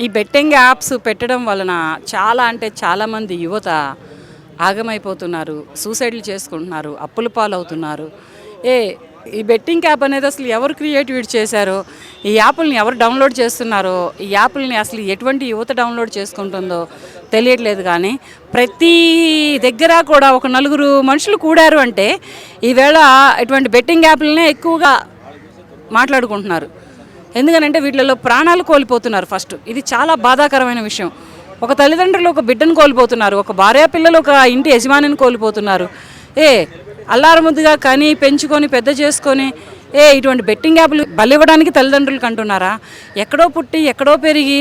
ఈ betting apps పెట్టడం వలన చాలా అంటే చాలామంది యువత ఆగమైపోతున్నారు, సూసైడ్లు చేసుకుంటున్నారు, అప్పుల పాలవుతున్నారు. ఈ బెట్టింగ్ యాప్ అనేది అసలు ఎవరు క్రియేటివిటీ చేశారో, ఈ యాప్ని ఎవరు డౌన్లోడ్ చేస్తున్నారో, ఈ యాప్ని అసలు ఎటువంటి యువత డౌన్లోడ్ చేసుకుంటుందో తెలియట్లేదు. కానీ ప్రతి దగ్గర కూడా ఒక నలుగురు మనుషులు కూడారు అంటే ఈవేళ ఇటువంటి బెట్టింగ్ యాప్లనే ఎక్కువగా మాట్లాడుకుంటున్నారు. ఎందుకనంటే వీటిలో ప్రాణాలు కోల్పోతున్నారు. ఫస్ట్ ఇది చాలా బాధాకరమైన విషయం. ఒక తల్లిదండ్రులు ఒక బిడ్డను కోల్పోతున్నారు, ఒక భార్య పిల్లలు ఒక ఇంటి యజమానిని కోల్పోతున్నారు. అల్లారముద్దుగా కని పెంచుకొని పెద్ద చేసుకొని ఇటువంటి బెట్టింగ్ యాప్లు బలివ్వడానికి తల్లిదండ్రులకు అంటున్నారా? ఎక్కడో పుట్టి ఎక్కడో పెరిగి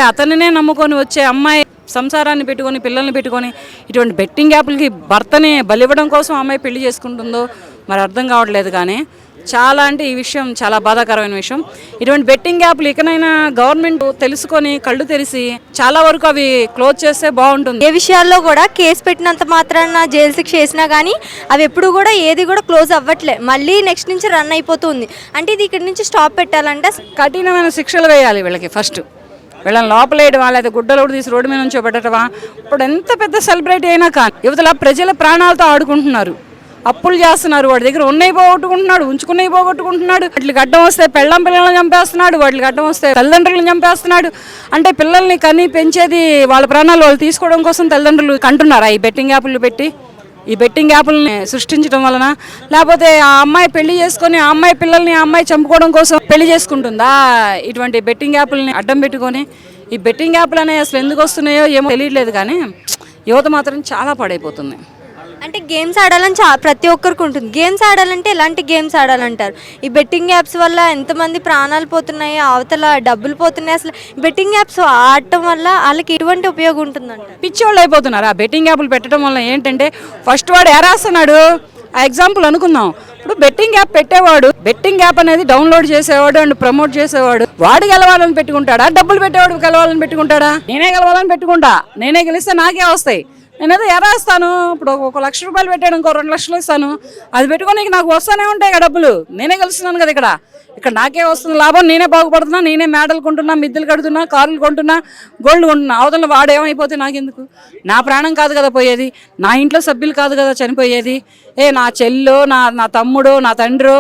అతనినే నమ్ముకొని వచ్చే అమ్మాయి సంసారాన్ని పెట్టుకొని పిల్లల్ని పెట్టుకొని ఇటువంటి బెట్టింగ్ యాప్లకి భర్తని బలివ్వడం కోసం అమ్మాయి పెళ్లి చేసుకుంటుందో మరి అర్థం కావట్లేదు. కానీ చాలా అంటే ఈ విషయం చాలా బాధాకరమైన విషయం. ఇటువంటి బెట్టింగ్ యాప్లు ఇకనైనా గవర్నమెంట్ తెలుసుకొని కళ్ళు తెరిచి చాలా వరకు అవి క్లోజ్ చేస్తే బాగుంటుంది. ఏ విషయాల్లో కూడా కేసు పెట్టినంత మాత్రాన జైలు శిక్ష వేసినా కానీ అవి ఎప్పుడు కూడా ఏది కూడా క్లోజ్ అవ్వట్లే, మళ్ళీ నెక్స్ట్ నుంచి రన్ అయిపోతుంది. అంటే ఇది ఇక్కడ నుంచి స్టాప్ పెట్టాలంటే కఠినమైన శిక్షలు వేయాలి వీళ్ళకి. ఫస్ట్ వీళ్ళని లోపలేయడమా లేదా గుడ్డలోడు తీసి రోడ్డు మీద నుంచి పెట్టడమా? ఇప్పుడు ఎంత పెద్ద సెలబ్రిటీ అయినా కానీ యువతల ప్రజల ప్రాణాలతో ఆడుకుంటున్నారు, అప్పులు చేస్తున్నారు, వాడి దగ్గర ఉన్నవి పోగొట్టుకుంటున్నాడు, ఉంచుకున్నవి పోగొట్టుకుంటున్నాడు. వాటికి అడ్డం వస్తే పిల్లల్ని చంపేస్తున్నాడు, వాటికి అడ్డం వస్తే తల్లిదండ్రులను చంపేస్తున్నాడు. అంటే పిల్లల్ని కని పెంచేది వాళ్ళ ప్రాణాలు వాళ్ళు తీసుకోవడం కోసం తల్లిదండ్రులు కంటున్నారా ఈ బెట్టింగ్ యాప్లు పెట్టి? ఈ బెట్టింగ్ యాప్లని సృష్టించడం వలన, లేకపోతే ఆ అమ్మాయి పెళ్లి చేసుకొని ఆ అమ్మాయి పిల్లల్ని ఆ అమ్మాయి చంపుకోవడం కోసం పెళ్లి చేసుకుంటుందా? ఇటువంటి బెట్టింగ్ యాప్లని అడ్డం పెట్టుకొని ఈ బెట్టింగ్ యాప్లు అనేవి అసలు ఎందుకు వస్తున్నాయో ఏమో తెలియట్లేదు. కానీ యువత మాత్రం చాలా పాడైపోతుంది. అంటే గేమ్స్ ఆడాలని ప్రతి ఒక్కరికి ఉంటుంది. గేమ్స్ ఆడాలంటే ఎలాంటి గేమ్స్ ఆడాలంటారు? ఈ బెట్టింగ్ యాప్స్ వల్ల ఎంతమంది ప్రాణాలు పోతున్నాయి, అవతల డబ్బులు పోతున్నాయి. అసలు బెట్టింగ్ యాప్స్ ఆడటం వల్ల వాళ్ళకి ఎటువంటి ఉపయోగం ఉంటుందంట? పిచ్చోళ్ళు అయిపోతున్నారు. ఆ బెట్టింగ్ యాప్లు పెట్టడం వల్ల ఏంటంటే ఫస్ట్ వాడు రాస్తున్నాడు. ఆ ఎగ్జాంపుల్ అనుకుందాం. ఇప్పుడు బెట్టింగ్ యాప్ పెట్టేవాడు, బెట్టింగ్ యాప్ అనేది డౌన్లోడ్ చేసేవాడు అండ్ ప్రమోట్ చేసేవాడు, వాడు గెలవాలని పెట్టుకుంటాడా? డబ్బులు పెట్టేవాడు గెలవాలని పెట్టుకుంటాడా? నేనే గెలవాలని పెట్టుకుంటా, నేనే గెలిస్తే నాకే వస్తాయి, నేనేదో ఎరాస్తాను. ఇప్పుడు ఒక ₹1,00,000 పెట్టాడు, ఇంకో 2 లక్షలు ఇస్తాను, అది పెట్టుకొని నాకు వస్తూనే ఉంటాయి కదా డబ్బులు. నేనే గెలుస్తున్నాను కదా ఇక్కడ నాకే వస్తుంది లాభం, నేనే బాగుపడుతున్నా, నేనే మేడలు కొంటున్నా, మిద్దెలు కడుతున్నా, కార్లు కొంటున్నా, గోల్డ్ కొంటున్నా. అవతల వాడు ఏమైపోతే నాకెందుకు? నా ప్రాణం కాదు కదా పోయేది, నా ఇంట్లో సభ్యులు కాదు కదా చనిపోయేది. నా చెల్లో, నా తమ్ముడో, నా తండ్రో,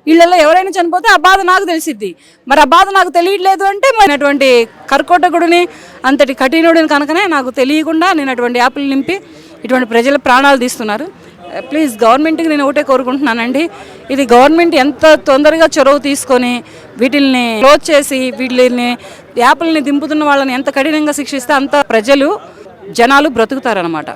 వీళ్ళల్లో ఎవరైనా చనిపోతే ఆ బాధ నాకు తెలిసిద్ది. మరి ఆ బాధ నాకు తెలియట్లేదు అంటే మరి అటువంటి కర్కోటకుడిని, అంతటి కఠినుడిని కనుకనే నాకు తెలియకుండా నేను అటువంటి యాప్లు నింపి ఇటువంటి ప్రజల ప్రాణాలు తీస్తున్నారు. ప్లీజ్ గవర్నమెంట్కి నేను ఒకటే కోరుకుంటున్నానండి, ఇది గవర్నమెంట్ ఎంత తొందరగా చొరవ తీసుకొని వీటిల్ని క్లోజ్ చేసి వీటిని యాప్లని దింపుతున్న వాళ్ళని ఎంత కఠినంగా శిక్షిస్తే అంత జనాలు బ్రతుకుతారనమాట.